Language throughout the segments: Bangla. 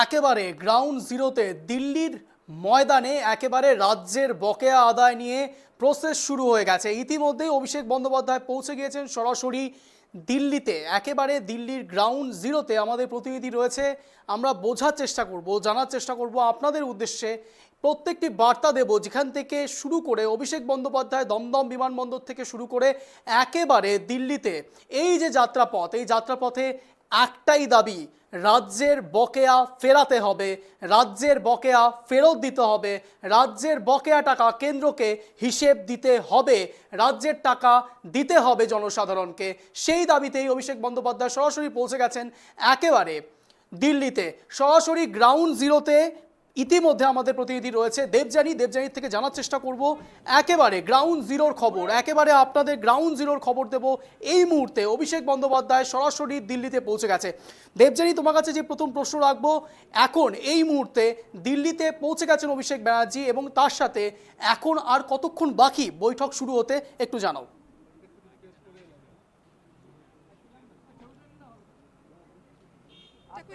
একেবারে গ্রাউন্ড জিরোতে দিল্লির ময়দানে একেবারে রাজ্যের বকেয়া আদায় নিয়ে প্রসেস শুরু হয়ে গেছে। ইতিমধ্যেই অভিষেক বন্দ্যোপাধ্যায় পৌঁছে গিয়েছেন সরাসরি দিল্লিতে। একেবারে দিল্লির গ্রাউন্ড জিরোতে আমাদের প্রতিনিধি রয়েছে। আমরা বোঝার চেষ্টা করব, জানার চেষ্টা করব আপনাদের উদ্দেশ্যে, প্রত্যেকটি বার্তা দেব যেখান থেকে শুরু করে অভিষেক বন্দ্যোপাধ্যায় দমদম বিমানবন্দর থেকে শুরু করে একেবারে দিল্লিতে এই যে যাত্রাপথ, এই যাত্রাপথে একটাই দাবি, রাজ্যের বকেয়া ফেরাতে হবে, রাজ্যের বকেয়া ফেরত দিতে হবে, রাজ্যের বকেয়া টাকা কেন্দ্রকে হিসেব দিতে হবে, রাজ্যের টাকা দিতে হবে জনসাধারণকে। সেই দাবিতেই অভিষেক বন্দ্যোপাধ্যায় সরাসরি পৌঁছে গেছেন একেবারে দিল্লিতে। সরাসরি গ্রাউন্ড জিরোতে ইতিমধ্যে আমাদের প্রতিনিধি রয়েছে দেবযানীর থেকে জানার চেষ্টা করব একেবারে গ্রাউন্ড জিরোর খবর, একেবারে আপনাদের গ্রাউন্ড জিরোর খবর দেব। এই মুহূর্তে অভিষেক বন্দ্যোপাধ্যায় সরাসরি দিল্লিতে পৌঁছে গেছে। দেবযানী, তোমার কাছে যে প্রথম প্রশ্ন রাখবো, এখন এই মুহূর্তে দিল্লিতে পৌঁছে গেছেন অভিষেক ব্যানার্জি এবং তার সাথে এখন আর কতক্ষণ বাকি বৈঠক শুরু হতে, একটু জানাও।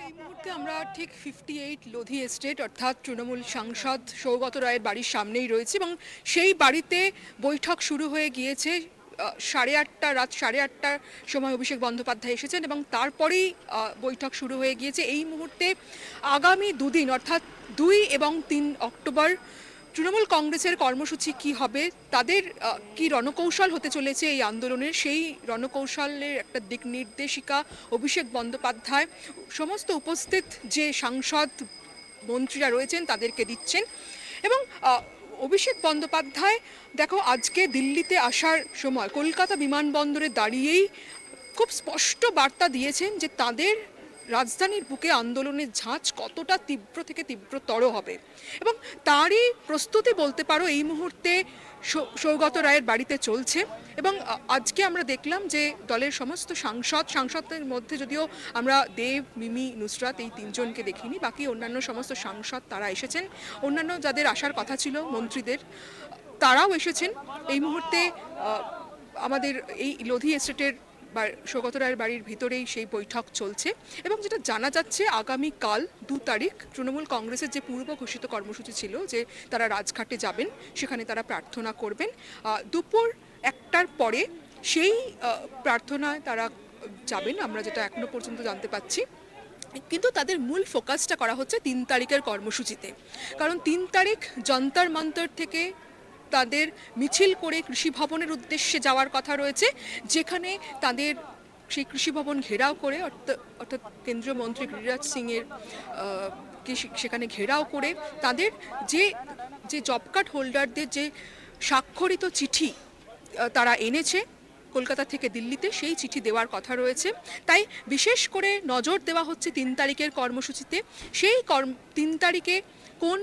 এই মুহূর্তে আমরা ঠিক 58 লোধি এস্টেট অর্থাৎ তৃণমূল সাংসদ সৌগত রায়ের বাড়ির সামনেই রয়েছে এবং সেই বাড়িতে বৈঠক শুরু হয়ে গিয়েছে। রাত 8:30টার সময় অভিষেক বন্দ্যোপাধ্যায় এসেছেন এবং তারপরেই বৈঠক শুরু হয়ে গিয়েছে। এই মুহূর্তে আগামী দুদিন অর্থাৎ 2 এবং 3 অক্টোবর তৃণমূল কংগ্রেসের কর্মসূচি কি হবে, তাদের কি রণকৌশল হতে চলেছে এই আন্দোলনের, সেই রণকৌশলের একটা দিক নির্দেশিকা অভিষেক বন্দ্যোপাধ্যায় সমস্ত উপস্থিত যে সাংসদ মন্ত্রীরা রয়েছেন তাদেরকে দিচ্ছেন। এবং অভিষেক বন্দ্যোপাধ্যায় দেখো আজকে দিল্লিতে আসার সময় কলকাতা বিমানবন্দরে দাঁড়িয়েই খুব স্পষ্ট বার্তা দিয়েছেন যে তাদের রাজধানীর বুকে আন্দোলনের ঝাঁজ কতটা তীব্র থেকে তীব্রতর হবে এবং তারই প্রস্তুতি বলতে পারো এই মুহূর্তে সৌগত রায়ের বাড়িতে চলছে। এবং আজকে আমরা দেখলাম যে দলের সমস্ত সাংসদদের মধ্যে যদিও আমরা দেব, মিমি, নুসরাত এই 3 জনকে দেখিনি, বাকি অন্যান্য সমস্ত সাংসদ তারা এসেছেন। অন্যান্য যাদের আসার কথা ছিল মন্ত্রীদের তারাও এসেছেন। এই মুহূর্তে আমাদের এই লোধি এস্টেটের সৌগত রায়ের বাড়ির ভিতরেই সেই বৈঠক চলছে এবং যেটা জানা যাচ্ছে আগামীকাল 2 তারিখ তৃণমূল কংগ্রেসের যে পূর্ব ঘোষিত কর্মসূচি ছিল যে তারা রাজঘাটে যাবেন, সেখানে তারা প্রার্থনা করবেন। দুপুর 1টার পরে সেই প্রার্থনায় তারা যাবেন, আমরা যেটা এখনো পর্যন্ত জানতে পাচ্ছি। কিন্তু তাদের মূল ফোকাসটা করা হচ্ছে 3 তারিখের কর্মসূচিতে, কারণ 3 তারিখ যন্তর মন্তর থেকে তাদের মিছিল করে কৃষি ভবনের উদ্দেশ্যে যাওয়ার কথা রয়েছে, যেখানে তাদের সেই কৃষি ভবন ঘেরাও করে অর্থাৎ কেন্দ্রীয় মন্ত্রী গিরিরাজ সিংয়ের সেখানে ঘেরাও করে তাদের যে জব কার্ড হোল্ডারদের যে স্বাক্ষরিত চিঠি তারা এনেছে কলকাতা থেকে দিল্লিতে, সেই চিঠি দেওয়ার কথা রয়েছে। তাই বিশেষ করে নজর দেওয়া হচ্ছে 3 তারিখের কর্মসূচিতে। সেই 3 তারিখে কোন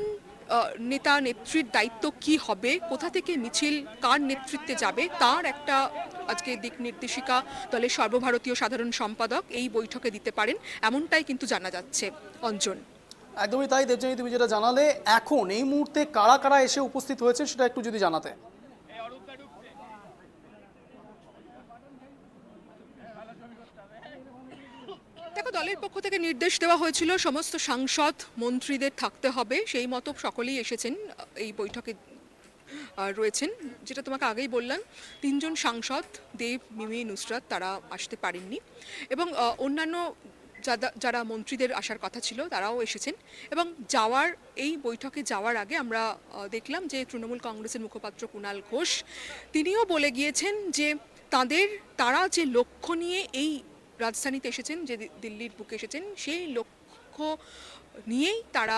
নেতা নেত্রীর দায়িত্ব কি হবে, কোথা থেকে মিছিল কার নেতৃত্বে যাবে, তার একটা আজকে দিক নির্দেশিকা দলের সর্বভারতীয় সাধারণ সম্পাদক এই বৈঠকে দিতে পারেন, এমনটাই কিন্তু জানা যাচ্ছে। অঞ্জন, একদমই তাই দেবযানী, তুমি যেটা জানালে এখন এই মুহূর্তে কারা কারা এসে উপস্থিত হয়েছে সেটা একটু যদি জানাতে। দেখো, দলের পক্ষ থেকে নির্দেশ দেওয়া হয়েছিল সমস্ত সাংসদ মন্ত্রীদের থাকতে হবে, সেই মতো সকলেই এসেছেন এই বৈঠকে রয়েছেন। যেটা তোমাকে আগেই বললাম, 3 জন সাংসদ দেব, মিমি, নুসরাত তারা আসতে পারেননি এবং অন্যান্য যারা মন্ত্রীদের আসার কথা ছিল তারাও এসেছেন। এবং এই বৈঠকে যাওয়ার আগে আমরা দেখলাম যে তৃণমূল কংগ্রেসের মুখপাত্র কুণাল ঘোষ তিনিও বলে গিয়েছেন যে তারা যে লক্ষ্য নিয়ে এই রাজধানীতে এসেছেন, যে দিল্লির বুকে এসেছেন, সেই লক্ষ্য নিয়েই তারা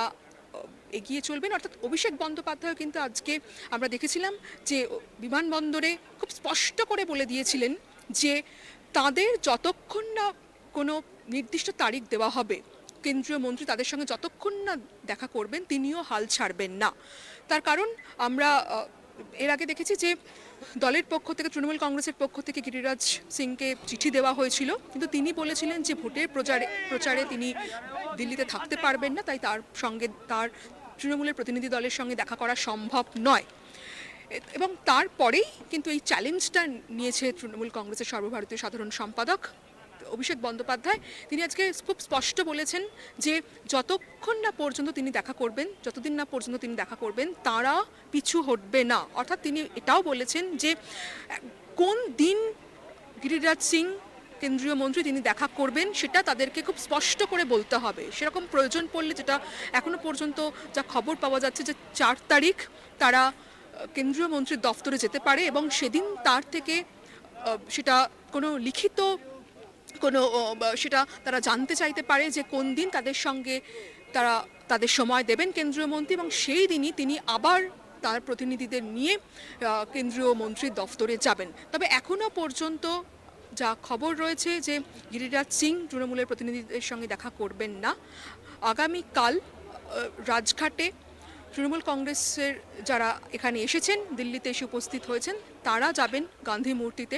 এগিয়ে চলবেন। অর্থাৎ অভিষেক বন্দ্যোপাধ্যায় কিন্তু আজকে আমরা দেখেছিলাম যে বিমানবন্দরে খুব স্পষ্ট করে বলে দিয়েছিলেন যে তাদের যতক্ষণ না কোনো নির্দিষ্ট তারিখ দেওয়া হবে, কেন্দ্রীয় মন্ত্রী তাদের সঙ্গে যতক্ষণ না দেখা করবেন তিনিও হাল ছাড়বেন না। তার কারণ আমরা এর আগে দেখেছি যে দলের পক্ষ থেকে, তৃণমূল কংগ্রেসের পক্ষ থেকে গিরিরাজ সিংকে চিঠি দেওয়া হয়েছিল, কিন্তু তিনি বলেছিলেন যে ভোটের প্রচারে তিনি দিল্লিতে থাকতে পারবেন না, তাই তার তৃণমূলের প্রতিনিধি দলের সঙ্গে দেখা করা সম্ভব নয়। এবং তারপরেই কিন্তু এই চ্যালেঞ্জটা নিয়েছে তৃণমূল কংগ্রেসের সর্বভারতীয় সাধারণ সম্পাদক অভিষেক বন্দ্যোপাধ্যায় তিনি আজকে খুব স্পষ্ট বলেছেন যে যতক্ষণ না পর্যন্ত তিনি দেখা করবেন, যতদিন না পর্যন্ত তিনি দেখা করবেন, তারা পিছু হটবে না। অর্থাৎ তিনি এটাও বলেছেন যে কোন দিন গিরিরাজ সিং কেন্দ্রীয় মন্ত্রী তিনি দেখা করবেন সেটা তাদেরকে খুব স্পষ্ট করে বলতে হবে। সেরকম প্রয়োজন পড়লে, যেটা এখনো পর্যন্ত যা খবর পাওয়া যাচ্ছে, যে 4 তারিখ তারা কেন্দ্রীয় মন্ত্রীর দফতরে যেতে পারে এবং সেদিন তার থেকে সেটা কোনো লিখিত কোনো সেটা তারা জানতে চাইতে পারে যে কোন দিন তাদের সঙ্গে তাদের সময় দেবেন কেন্দ্রীয় মন্ত্রী, এবং সেই দিনই তিনি আবার তার প্রতিনিধিদের নিয়ে কেন্দ্রীয় মন্ত্রীর দফতরে যাবেন। তবে এখনো পর্যন্ত যা খবর রয়েছে যে গিরিরাজ সিং তৃণমূলের প্রতিনিধিদের সঙ্গে দেখা করবেন না। আগামীকাল রাজঘাটে তৃণমূল কংগ্রেসের যারা এখানে এসেছেন, দিল্লিতে এসে উপস্থিত হয়েছেন, তারা যাবেন গান্ধী মূর্তিতে,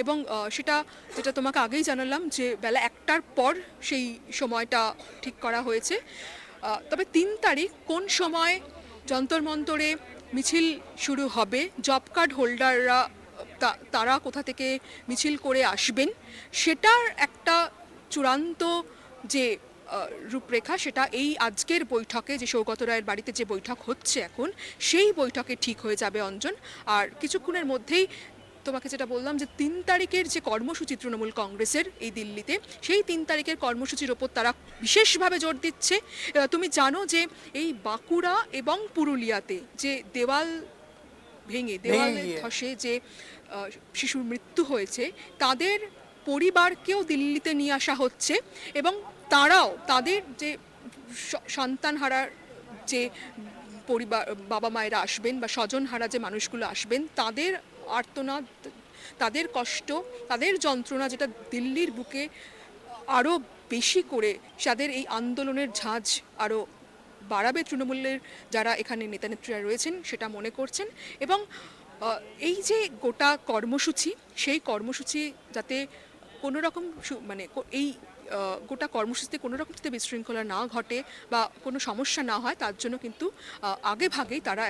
এবং সেটা যেটা তোমাকে আগেই জানালাম যে বেলা 1টার পর সেই সময়টা ঠিক করা হয়েছে। তবে 3 তারিখ কোন সময় যন্তর মন্তরে মিছিল শুরু হবে, জব কার্ড হোল্ডাররা তারা কোথা থেকে মিছিল করে আসবেন, সেটার একটা চূড়ান্ত যে রূপরেখা, সেটা এই আজকের বৈঠকে, যে সৌগত রায়ের বাড়িতে যে বৈঠক হচ্ছে এখন, সেই বৈঠকে ঠিক হয়ে যাবে অঞ্জন। আর কিছুক্ষণের মধ্যেই তোমাকে যেটা বললাম যে 3 তারিখের যে কর্মসূচি তৃণমূল কংগ্রেসের এই দিল্লিতে, সেই 3 তারিখের কর্মসূচির ওপর তারা বিশেষভাবে জোর দিচ্ছে। তুমি জানো যে এই বাঁকুড়া এবং পুরুলিয়াতে যে দেওয়ালে ধসে যে শিশুর মৃত্যু হয়েছে, তাদের পরিবারকেও দিল্লিতে নিয়ে আসা হচ্ছে, এবং তারাও তাদের যে সন্তানহারার যে পরিবার, বাবা মায়েরা আসবেন বা স্বজনহারা যে মানুষগুলো আসবেন, তাদের আর্তনাদ, তাদের কষ্ট, তাদের যন্ত্রণা, যেটা দিল্লির বুকে আরও বেশি করে তাদের এই আন্দোলনের ঝাঁজ আরও বাড়াবে তৃণমূলের যারা এখানে নেতানেত্রীরা রয়েছেন সেটা মনে করছেন। এবং এই যে গোটা কর্মসূচি, সেই কর্মসূচি যাতে কোনো রকম মানে এই গোটা কর্মসূচিতে কোনো রকম যাতে বিশৃঙ্খলা না ঘটে বা কোনো সমস্যা না হয়, তার জন্য কিন্তু আগে ভাগেই তারা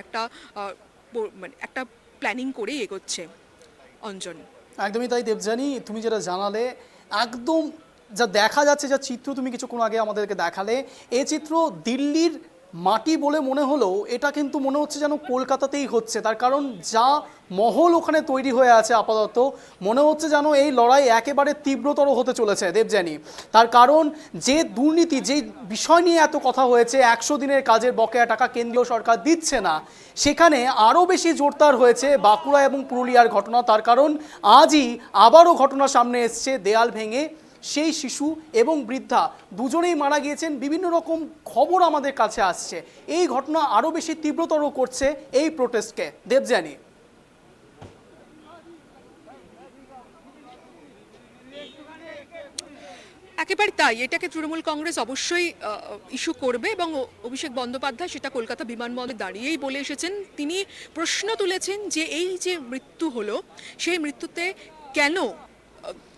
একটা প্ল্যানিং করেই এগোচ্ছে অঞ্জন। একদমই তাই দেবযানী, তুমি যেটা জানালে, একদম যা দেখা যাচ্ছে, যা চিত্র তুমি কিছুক্ষণ আগে আমাদেরকে দেখালে, এই চিত্র দিল্লির মাটি বলে মনে হলেও এটা কিন্তু মনে হচ্ছে যেন কলকাতাতেই হচ্ছে। তার কারণ যা মহল ওখানে তৈরি হয়ে আছে, আপাতত মনে হচ্ছে যেন এই লড়াই একেবারে তীব্রতর হতে চলেছে দেবযানী। তার কারণ যে দুর্নীতি, যে বিষয় নিয়ে এত কথা হয়েছে, 100 দিনের কাজের বকেয়া টাকা কেন্দ্রীয় সরকার দিচ্ছে না, সেখানে আরও বেশি জোরদার হয়েছে বাঁকুড়া এবং পুরুলিয়ার ঘটনা। তার কারণ আজই আবারও ঘটনা সামনে এসছে, দেয়াল ভেঙে সেই শিশু এবং বৃদ্ধা দুজনেই মারা গিয়েছেন। বিভিন্ন রকম খবর আমাদের কাছে আসছে, এই ঘটনা আরও বেশি তীব্রতর করছে এই প্রোটেস্টকে দেবযানী। একেবারে তাই, এটাকে তৃণমূল কংগ্রেস অবশ্যই ইস্যু করবে, এবং অভিষেক বন্দ্যোপাধ্যায় সেটা কলকাতা বিমানবন্দরে দাঁড়িয়েই বলে এসেছেন। তিনি প্রশ্ন তুলেছেন যে এই যে মৃত্যু হলো, সেই মৃত্যুতে কেন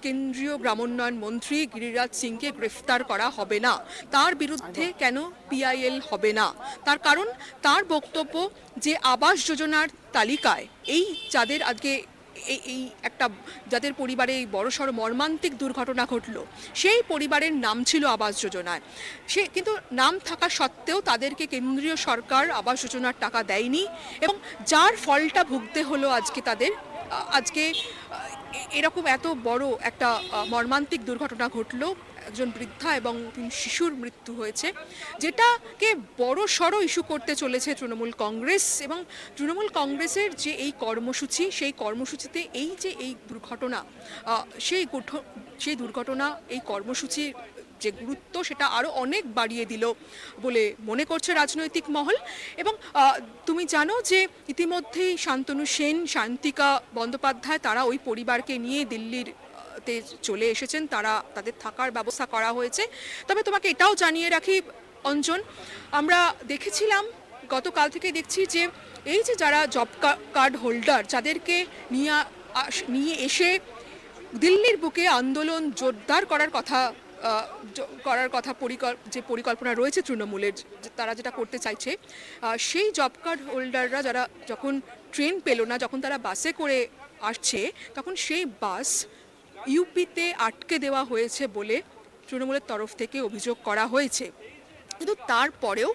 কেন্দ্রীয় গ্রামোন্নয়ন মন্ত্রী গিরিরাজ সিংকে গ্রেফতার করা হবে না, তার বিরুদ্ধে কেন পিআইএল হবে না। তার কারণ তার বক্তব্য যে আবাস যোজনার তালিকায় এই যাদের আজকে এই একটা যাদের পরিবারে এই বড়সড় মর্মান্তিক দুর্ঘটনা ঘটল, সেই পরিবারের নাম ছিল আবাস যোজনায়। কিন্তু নাম থাকা সত্ত্বেও তাদেরকে কেন্দ্রীয় সরকার আবাস যোজনার টাকা দেয়নি, এবং যার ফলটা ভুগতে হলো আজকে তাদের। আজকে এরকম এত বড় একটা মর্মান্তিক দুর্ঘটনা ঘটলো, একজন বৃদ্ধা এবং 3 শিশুর মৃত্যু হয়েছে, যেটাকে বড় সড়ো ইস্যু করতে চলেছে তৃণমূল কংগ্রেস। এবং তৃণমূল কংগ্রেসের যে এই কর্মসূচি, সেই কর্মসূচিতে এই যে এই দুর্ঘটনা, সেই দুর্ঘটনা এই কর্মসূচির যে গুরুত্ব, সেটা আরও অনেক বাড়িয়ে দিল বলে মনে করছে রাজনৈতিক মহল। এবং তুমি জানো যে ইতিমধ্যেই শান্তনু সেন, শান্তিকা বন্দ্যোপাধ্যায় তারা ওই পরিবারকে নিয়ে দিল্লির চলে এসেছেন, তাদের থাকার ব্যবস্থা করা হয়েছে। তবে তোমাকে এটাও জানিয়ে রাখি অঞ্জন, আমরা দেখেছিলাম, গতকাল থেকে দেখছি যে এই যে যারা জব কার্ড হোল্ডার, যাদেরকে নিয়ে এসে দিল্লির বুকে আন্দোলন জোরদার করার কথা যে পরিকল্পনা রয়েছে তৃণমূলের, তারা যেটা করতে চাইছে, সেই জব কার্ড হোল্ডাররা যারা যখন ট্রেন পেল না, যখন তারা বাসে করে আসছে, তখন সেই বাস ইউপিতে আটকে দেওয়া হয়েছে বলে তৃণমূলের তরফ থেকে অভিযোগ করা হয়েছে। কিন্তু তারপরেও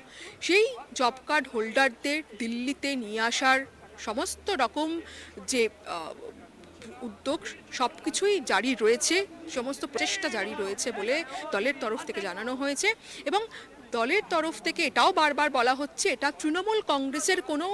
সেই জব কার্ড হোল্ডারদের দিল্লিতে নিয়ে আসার সমস্ত রকম যে উদ্যোগ সব কিছুই জারি রয়েছে, সমস্ত প্রচেষ্টা জারি রয়েছে বলে দলের তরফ থেকে জানানো হয়েছে। এবং দলের তরফ থেকে এটাও বারবার বলা হচ্ছে এটা তৃণমূল কংগ্রেসের কোনো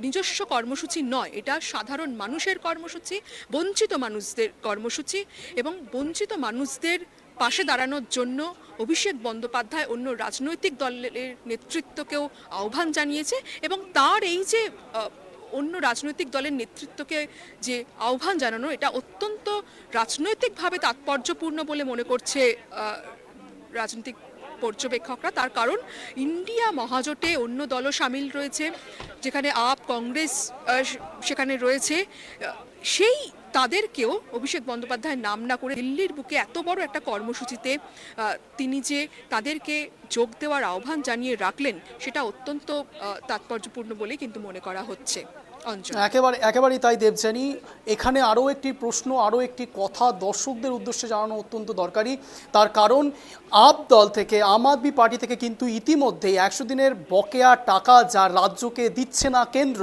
নিজস্ব কর্মসূচি নয়, এটা সাধারণ মানুষের কর্মসূচি, বঞ্চিত মানুষদের কর্মসূচি। এবং বঞ্চিত মানুষদের পাশে দাঁড়ানোর জন্য অভিষেক বন্দ্যোপাধ্যায় অন্য রাজনৈতিক দলের নেতৃত্বকেও আহ্বান জানিয়েছে। এবং তার এই যে অন্য রাজনৈতিক দলের নেতৃত্বকে যে আহ্বান জানানো, এটা অত্যন্ত রাজনৈতিকভাবে তাৎপর্যপূর্ণ বলে মনে করছে রাজনৈতিক পর্যবেক্ষকরা। তার কারণ ইন্ডিয়া মহাজোটে অন্য দলও সামিল রয়েছে, যেখানে আপ কংগ্রেস সেখানে রয়েছে। সেই তাদেরকেও অভিষেক বন্দ্যোপাধ্যায়ের নাম না করে দিল্লির বুকে এত বড় একটা কর্মসূচিতে তিনি যে তাদেরকে যোগ দেওয়ার আহ্বান জানিয়ে রাখলেন, সেটা অত্যন্ত তাৎপর্যপূর্ণ বলেই কিন্তু মনে করা হচ্ছে। একেবারেই তাই দেবযানী। এখানে আরও একটি প্রশ্ন, আরও একটি কথা দর্শকদের উদ্দেশ্যে জানানো অত্যন্ত দরকারি। তার কারণ আপ দল থেকে, আম আদমি পার্টি থেকে কিন্তু ইতিমধ্যেই 100 দিনের বকেয়া টাকা যা রাজ্যকে দিচ্ছে না কেন্দ্র,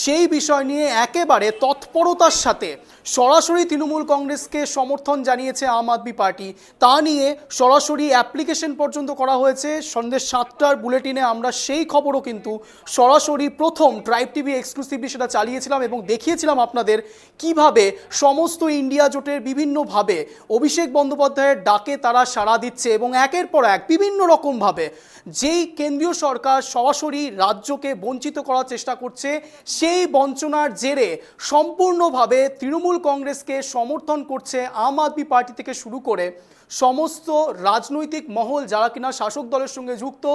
সেই বিষয় নিয়ে একেবারে তৎপরতার সাথে সরাসরি তৃণমূল কংগ্রেসকে সমর্থন জানিয়েছে আম আদমি পার্টি। তা নিয়ে সরাসরি অ্যাপ্লিকেশন পর্যন্ত করা হয়েছে। সন্ধ্যে 7টার বুলেটিনে আমরা সেই খবরও কিন্তু সরাসরি প্রথম ট্রাইব টিভি এক্সক্লুসিভলি সেটা চালিয়েছিলাম এবং দেখিয়েছিলাম আপনাদের কিভাবে সমস্ত ইন্ডিয়া জোটের বিভিন্নভাবে অভিষেক বন্দ্যোপাধ্যায়ের ডাকে তারা সাড়া দিচ্ছে এবং একের পর এক বিভিন্ন রকমভাবে যেই কেন্দ্রীয় সরকার সরাসরি রাজ্যকে বঞ্চিত করার চেষ্টা করছে, সেই বঞ্চনার জেরে সম্পূর্ণভাবে তৃণমূল কংগ্রেসকে সমর্থন করছে আম আদমি পার্টি থেকে শুরু করে সমস্ত রাজনৈতিক মহল যারা কিনা শাসক দলের সঙ্গে যুক্ত।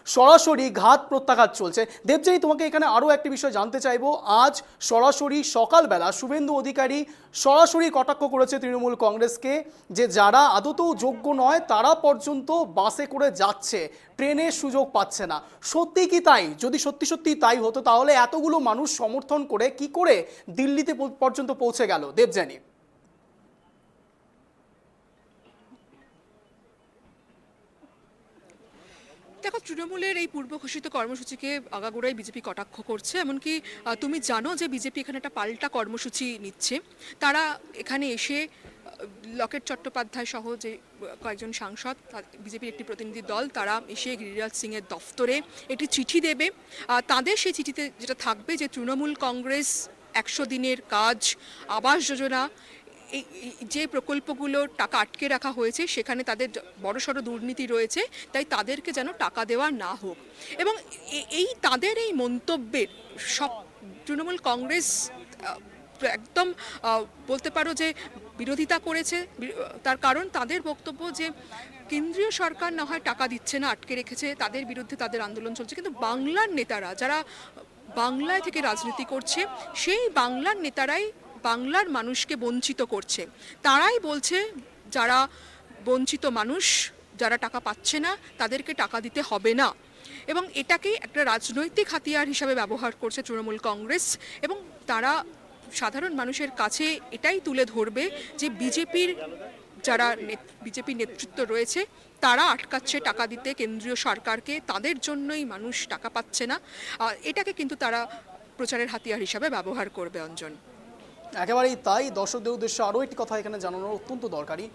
সরাসরি ঘাত প্রত্যাঘাত চলছে। দেবযানী, তোমাকে এখানে আরও একটি বিষয় জানতে চাইবো। আজ সরাসরি সকালবেলা শুভেন্দু অধিকারী সরাসরি কটাক্ষ করেছে তৃণমূল কংগ্রেসকে যে যারা আদতেও যোগ্য নয় তারা পর্যন্ত বাসে করে যাচ্ছে, ট্রেনের সুযোগ পাচ্ছে না। সত্যি কি তাই? যদি সত্যি সত্যি তাই হতো তাহলে এতগুলো মানুষ সমর্থন করে কি করে দিল্লিতে পর্যন্ত পৌঁছে গেল দেবযানী? দেখো, তৃণমূলের এই পূর্ব ঘোষিত কর্মসূচিকে আগাগোড়াই বিজেপি কটাক্ষ করছে। এমনকি তুমি জানো যে বিজেপি এখানে একটা পাল্টা কর্মসূচি নিচ্ছে। তারা এখানে এসে লকেট চট্টোপাধ্যায় সহ যে কয়েকজন সাংসদ, বিজেপির একটি প্রতিনিধি দল, তারা এসে গিরিরাজ সিংয়ের দফতরে একটি চিঠি দেবে। তাদের সেই চিঠিতে যেটা থাকবে যে তৃণমূল কংগ্রেস 100 দিনের কাজ, আবাস যোজনা, এই যে প্রকল্পগুলোর টাকা আটকে রাখা হয়েছে সেখানে তাদের বড়সড় দুর্নীতি রয়েছে, তাই তাদেরকে যেন টাকা দেওয়া না হোক। এবং এই তাদের এই মন্তব্যের সব তৃণমূল কংগ্রেস একদম বলতে পারো যে বিরোধিতা করেছে। তার কারণ তাদের বক্তব্য যে কেন্দ্রীয় সরকার না হয় টাকা দিচ্ছে না, আটকে রেখেছে, তাদের বিরুদ্ধে তাদের আন্দোলন চলছে, কিন্তু বাংলার নেতারা যারা বাংলায় থেকে রাজনীতি করছে, সেই বাংলার নেতারাই বাংলার মানুষকে বঞ্চিত করছে। তারাই বলছে যারা বঞ্চিত মানুষ, যারা টাকা পাচ্ছে না, তাদেরকে টাকা দিতে হবে না। এবং এটাকেই একটা রাজনৈতিক হাতিয়ার হিসাবে ব্যবহার করছে তৃণমূল কংগ্রেস। এবং তারা সাধারণ মানুষের কাছে এটাই তুলে ধরবে যে বিজেপির যারা বিজেপি নেতৃত্ব রয়েছে তারা আটকাচ্ছে টাকা দিতে কেন্দ্রীয় সরকারকে, তাদের জন্যই মানুষ টাকা পাচ্ছে না। এটাকে কিন্তু তারা প্রচারের হাতিয়ার হিসাবে ব্যবহার করবে। অঞ্জন, একেবারেই তাই। দর্শকদের উদ্দেশ্যে আরও একটি কথা এখানে জানানো অত্যন্ত দরকারি।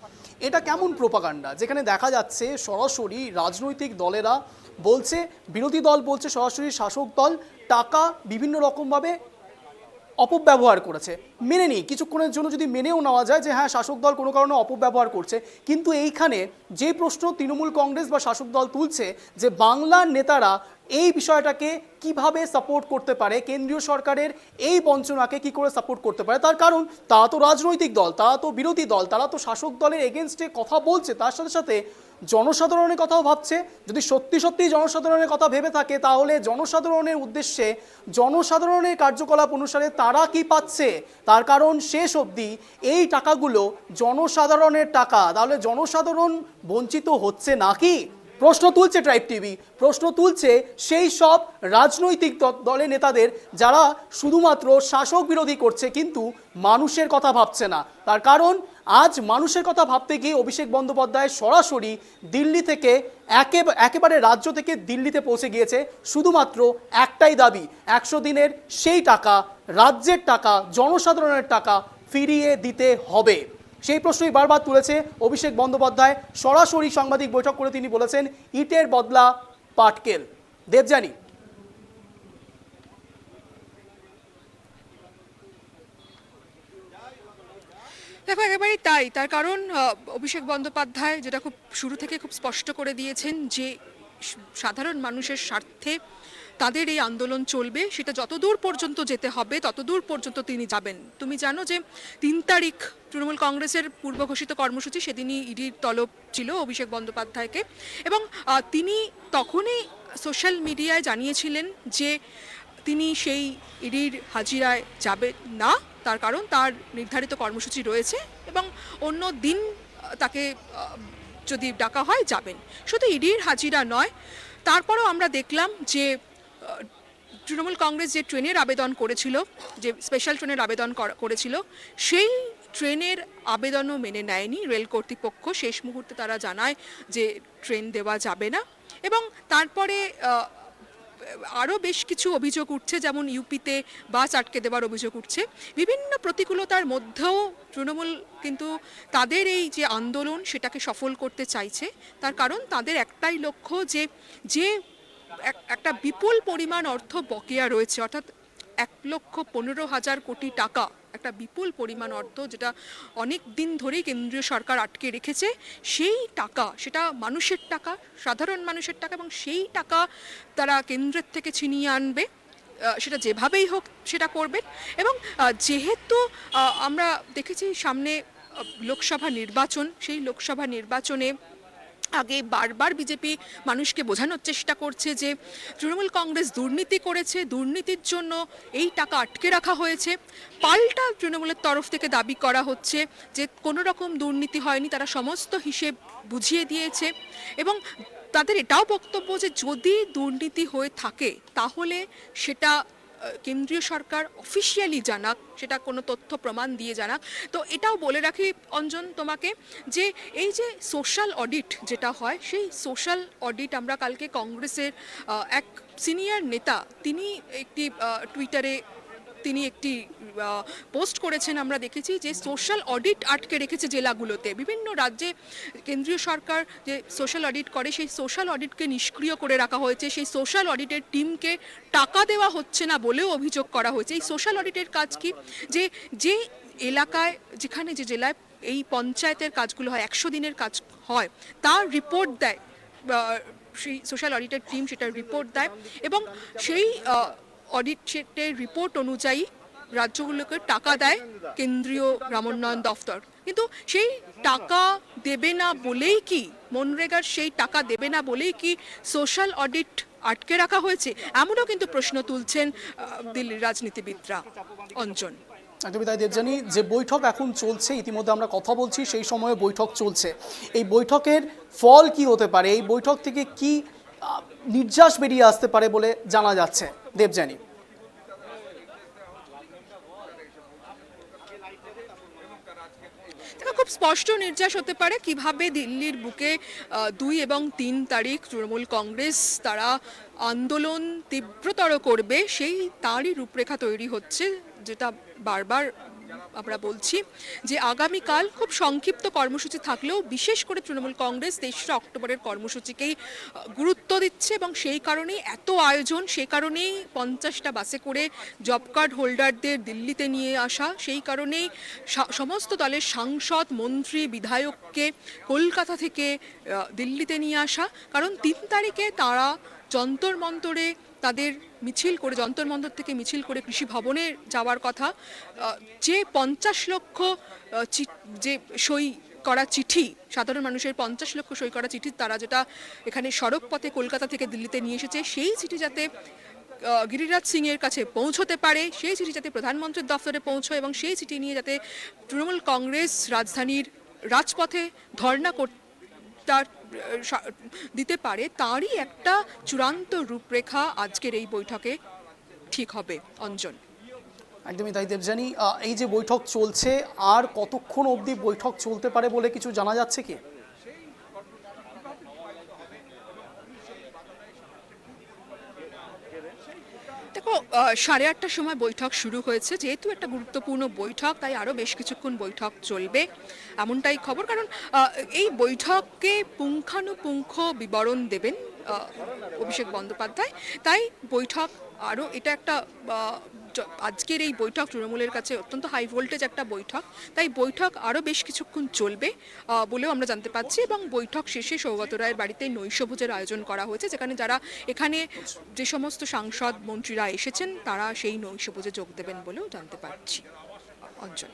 এটা কেমন প্রোপাগান্ডা যেখানে দেখা যাচ্ছে সরাসরি রাজনৈতিক দলেরা বলছে, বিরোধী দল বলছে সরাসরি শাসক দল টাকা বিভিন্ন রকমভাবে অপব্যবহার করেছে। মেনে নিই, কিছুক্ষণের জন্য যদি মেনেও নেওয়া যায় যে হ্যাঁ শাসক দল কোনো কারণে অপব্যবহার করছে, কিন্তু এইখানে যে প্রশ্ন তৃণমূল কংগ্রেস বা শাসক দল তুলছে যে বাংলার নেতারা এই বিষয়টাকে কিভাবে সাপোর্ট করতে পারে, কেন্দ্রীয় সরকারের এই বঞ্চনাকে কি করে সাপোর্ট করতে পারে। তার কারণ তারা তো রাজনৈতিক দল, তারা তো বিরোধী দল, তারা তো শাসক দলের এগেনস্টে কথা বলছে, তার সাথে সাথে জনসাধারণের কথাও ভাবছে। যদি সত্যি সত্যি জনসাধারণের কথা ভেবে থাকে তাহলে জনসাধারণের উদ্দেশ্যে জনসাধারণের কার্যকলাপ অনুসারে তারা কি পাচ্ছে, তার কারণ শেষ অবধি এই টাকাগুলো জনসাধারণের টাকা, তাহলে জনসাধারণ বঞ্চিত হচ্ছে নাকি? প্রশ্ন তুলছে ট্রাইব টিভি, প্রশ্ন তুলছে সেই সব রাজনৈতিক দলের নেতাদের যারা শুধুমাত্র শাসক বিরোধী করছে কিন্তু মানুষের কথা ভাবছে না। তার কারণ আজ মানুষের কথা ভাবতে গিয়ে অভিষেক বন্দ্যোপাধ্যায় সরাসরি দিল্লি থেকে একেবারে রাজ্য থেকে দিল্লিতে পৌঁছে গিয়েছে। শুধুমাত্র একটাই দাবি, 100 দিনের সেই টাকা, রাজ্যের টাকা, জনসাধারণের টাকা ফিরিয়ে দিতে হবে। সেই প্রশ্নই বারবার তুলেছে অভিষেক বন্দ্যোপাধ্যায়। সরাসরি সাংবাদিক বৈঠক করে তিনি বলেছেন ইটের বদলা পাটকেল। দেবযানী, দেখো একেবারেই তাই। তার কারণ অভিষেক বন্দ্যোপাধ্যায় যেটা খুব শুরু থেকে খুব স্পষ্ট করে দিয়েছেন যে সাধারণ মানুষের স্বার্থে তাদের এই আন্দোলন চলবে, সেটা যতদূর পর্যন্ত যেতে হবে ততদূর পর্যন্ত তিনি যাবেন। তুমি জানো যে 3 তারিখ তৃণমূল কংগ্রেসের পূর্ব ঘোষিত কর্মসূচি, সেদিনই ইডির তলব ছিল অভিষেক বন্দ্যোপাধ্যায়কে, এবং তিনি তখনই সোশ্যাল মিডিয়ায় জানিয়েছিলেন যে তিনি সেই ইডির হাজিরায় যাবেন না, তার কারণ তার নির্ধারিত কর্মসূচি রয়েছে এবং অন্য দিন তাকে যদি ডাকা হয় যাবেন। শুধু ইডির হাজিরা নয়, তারপরও আমরা দেখলাম যে তৃণমূল কংগ্রেস যে ট্রেনের আবেদন করেছিল, যে স্পেশাল ট্রেনের আবেদন করেছিল, সেই ট্রেনের আবেদনও মেনে নেয়নি রেল কর্তৃপক্ষ। শেষ মুহূর্তে তারা জানায় যে ট্রেন দেওয়া যাবে না। এবং তারপরে আরও বেশ কিছু অভিযোগ উঠছে, যেমন ইউপিতে বাস আটকে দেওয়ার অভিযোগ উঠছে। বিভিন্ন প্রতিকূলতার মধ্যেও তৃণমূল কিন্তু তাদের এই যে আন্দোলন সেটাকে সফল করতে চাইছে। তার কারণ তাদের একটাই লক্ষ্য যে একটা বিপুল পরিমাণ অর্থ বকেয়া রয়েছে, অর্থাৎ 1,15,000 কোটি টাকা, একটা বিপুল পরিমাণ অর্থ যেটা অনেক দিন ধরেই কেন্দ্রীয় সরকার আটকে রেখেছে। সেই টাকা, সেটা মানুষের টাকা, সাধারণ মানুষের টাকা, এবং সেই টাকা তারা কেন্দ্রের থেকে ছিনিয়ে আনবে, সেটা যেভাবেই হোক সেটা করবেন। এবং যেহেতু আমরা দেখেছি সামনে লোকসভা নির্বাচন, সেই লোকসভা নির্বাচনে আগে বারবার বিজেপি মানুষকে বোঝানোর চেষ্টা করছে যে তৃণমূল কংগ্রেস দুর্নীতি করেছে, দুর্নীতির জন্য এই টাকা আটকে রাখা হয়েছে। পাল্টা তৃণমূলের তরফ থেকে দাবি করা হচ্ছে যে কোনো রকম দুর্নীতি হয়নি, তারা সমস্ত হিসেব বুঝিয়ে দিয়েছে। এবং তাদের এটাও বক্তব্য যে যদি দুর্নীতি হয়ে থাকে তাহলে সেটা কেন্দ্রীয় সরকার অফিসিয়ালি জানাক, সেটা কোনো তথ্য প্রমাণ দিয়ে জানাক। তো এটাও বলে রাখি অঞ্জন তোমাকে যে এই যে সোশ্যাল অডিট যেটা হয়, সেই সোশ্যাল অডিট আমরা কালকে কংগ্রেসের এক সিনিয়র নেতা তিনি একটি টুইটারে তিনি একটি পোস্ট করেছেন, আমরা দেখেছি যে সোশ্যাল অডিট আটকে রেখেছে জেলাগুলোতে। বিভিন্ন রাজ্যে কেন্দ্রীয় সরকার যে সোশ্যাল অডিট করে সেই সোশ্যাল অডিটকে নিষ্ক্রিয় করে রাখা হয়েছে, সেই সোশ্যাল অডিটের টিমকে টাকা দেওয়া হচ্ছে না বলেও অভিযোগ করা হয়েছে। এই সোশ্যাল অডিটের কাজ কি, যে এলাকায় যেখানে যে জেলায় এই পঞ্চায়েতের কাজগুলো হয়, 100 দিনের কাজ হয়, তার রিপোর্ট দেয় সেই সোশ্যাল অডিটের টিম, সেটা রিপোর্ট দেয় এবং সেই অডিটের রিপোর্ট অনুযায়ী রাজ্যগুলোকে টাকা দেয় কেন্দ্রীয় গ্রামোন্নয়ন দফতর। কিন্তু সেই টাকা দেবে না বলেই কি, মনরেগার সেই টাকা দেবে না বলেই কি সোশ্যাল অডিট আটকে রাখা হয়েছে, এমনও কিন্তু প্রশ্ন তুলছেন দিল্লির রাজনীতিবিদরা। অঞ্জন, একদমই তাই দেবযানী। যে বৈঠক এখন চলছে, ইতিমধ্যে আমরা কথা বলছি সেই সময়ে বৈঠক চলছে, এই বৈঠকের ফল কি হতে পারে, এই বৈঠক থেকে কি নির্যাস বেরিয়ে আসতে পারে বলে জানা যাচ্ছে দেবযানী? খুব স্পষ্ট নির্যাস হতে পারে কিভাবে দিল্লির বুকে 2 এবং 3 তারিখ তৃণমূল কংগ্রেস তারা আন্দোলন তীব্রতর করবে, সেই তারই রূপরেখা তৈরি হচ্ছে। যেটা বারবার আমরা বলছি যে আগামীকাল খুব সংক্ষিপ্ত কর্মসূচি থাকলেও বিশেষ করে তৃণমূল কংগ্রেস 23 অক্টোবরের কর্মসূচিকেই গুরুত্ব দিচ্ছে এবং সেই কারণেই এত আয়োজন, সেই কারণেই 50টা বাসে করে জব কার্ড হোল্ডারদের দিল্লিতে নিয়ে আসা, সেই কারণেই সমস্ত দলের সাংসদ, মন্ত্রী, বিধায়ককে কলকাতা থেকে দিল্লিতে নিয়ে আসা। কারণ 3 তারিখে তারা যন্তর মন্তরে তাদের মিছিল করে, যন্তর মন্তর থেকে মিছিল করে কৃষি ভবনে যাওয়ার কথা। যে 50 লক্ষ যে সই করা চিঠি, সাধারণ মানুষের 50 লক্ষ সই করা চিঠি তারা যেটা এখানে সড়ক পথে কলকাতা থেকে দিল্লিতে নিয়ে এসেছে, সেই চিঠি যাতে গিরিরাজ সিং এর কাছে পৌঁছতে পারে, সেই চিঠি যাতে প্রধানমন্ত্রীর দফতরে পৌঁছয় এবং সেই চিঠি নিয়ে যাতে তৃণমূল কংগ্রেস রাজধানীর রাজপথে ধর্ণা দিতে পারে, তারই একটা চূড়ান্ত রূপরেখা আজকের এই বৈঠকে ঠিক হবে। অঞ্জন। একদমই তাই দেবযানী, এই যে বৈঠক চলছে, আর কতক্ষণ অবধি বৈঠক চলতে পারে বলে কিছু জানা যাচ্ছে কি? দেখো, 8:30টার সময় বৈঠক শুরু হয়েছে, যেহেতু একটা গুরুত্বপূর্ণ বৈঠক তাই আরও বেশ কিছুক্ষণ বৈঠক চলবে এমনটাই খবর। কারণ এই বৈঠকে পুঙ্খানুপুঙ্খ বিবরণ দেবেন অভিষেক বন্দ্যোপাধ্যায়, তাই বৈঠক আরও এটা একটা আজকের এই বৈঠক তৃণমূলের কাছে অত্যন্ত হাই ভোল্টেজ একটা বৈঠক, তাই বৈঠক আরও বেশ কিছুক্ষণ চলবে বলেও আমরা জানতে পাচ্ছি। এবং বৈঠক শেষে সৌগত রায়ের বাড়িতে নৈশভোজের আয়োজন করা হয়েছে, যেখানে যারা এখানে যে সমস্ত সাংসদ মন্ত্রীরা এসেছেন তারা সেই নৈশভোজে যোগ দেবেন বলেও জানতে পারছি। অঞ্চল।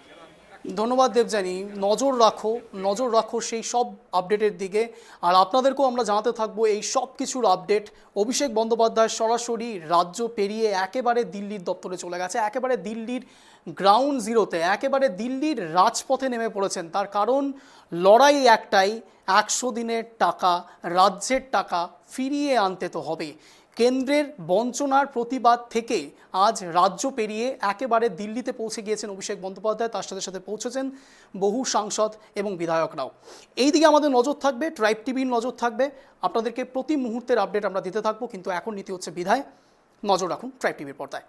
ধন্যবাদ দেবযানী, নজর রাখো সেই সব আপডেটের দিকে, আর আপনাদেরকেও আমরা জানাতে থাকবো এই সব কিছুর আপডেট। অভিষেক বন্দ্যোপাধ্যায় সরাসরি রাজ্য পেরিয়ে একেবারে দিল্লির দপ্তরে চলে গেছে, একেবারে দিল্লির গ্রাউন্ড জিরোতে, একেবারে দিল্লির রাজপথে নেমে পড়েছেন। তার কারণ লড়াই একটাই, 100 দিনের টাকা, রাজ্যের টাকা ফিরিয়ে আনতে তো হবে। কেন্দ্রের বঞ্চনার প্রতিবাদ থেকে আজ রাজ্য পেরিয়ে একেবারে দিল্লিতে পৌঁছে গিয়েছেন অভিষেক বন্দ্যোপাধ্যায়, তার সাথে সাথে পৌঁছেছেন বহু সাংসদ এবং বিধায়করাও। এই দিকে আমাদের নজর থাকবে, ট্রাইব টিভির নজর থাকবে, আপনাদেরকে প্রতি মুহূর্তের আপডেট আমরা দিতে থাকবো। কিন্তু এখন নীতি হচ্ছে বিদায়, নজর রাখুন ট্রাইব টিভির পর্দায়।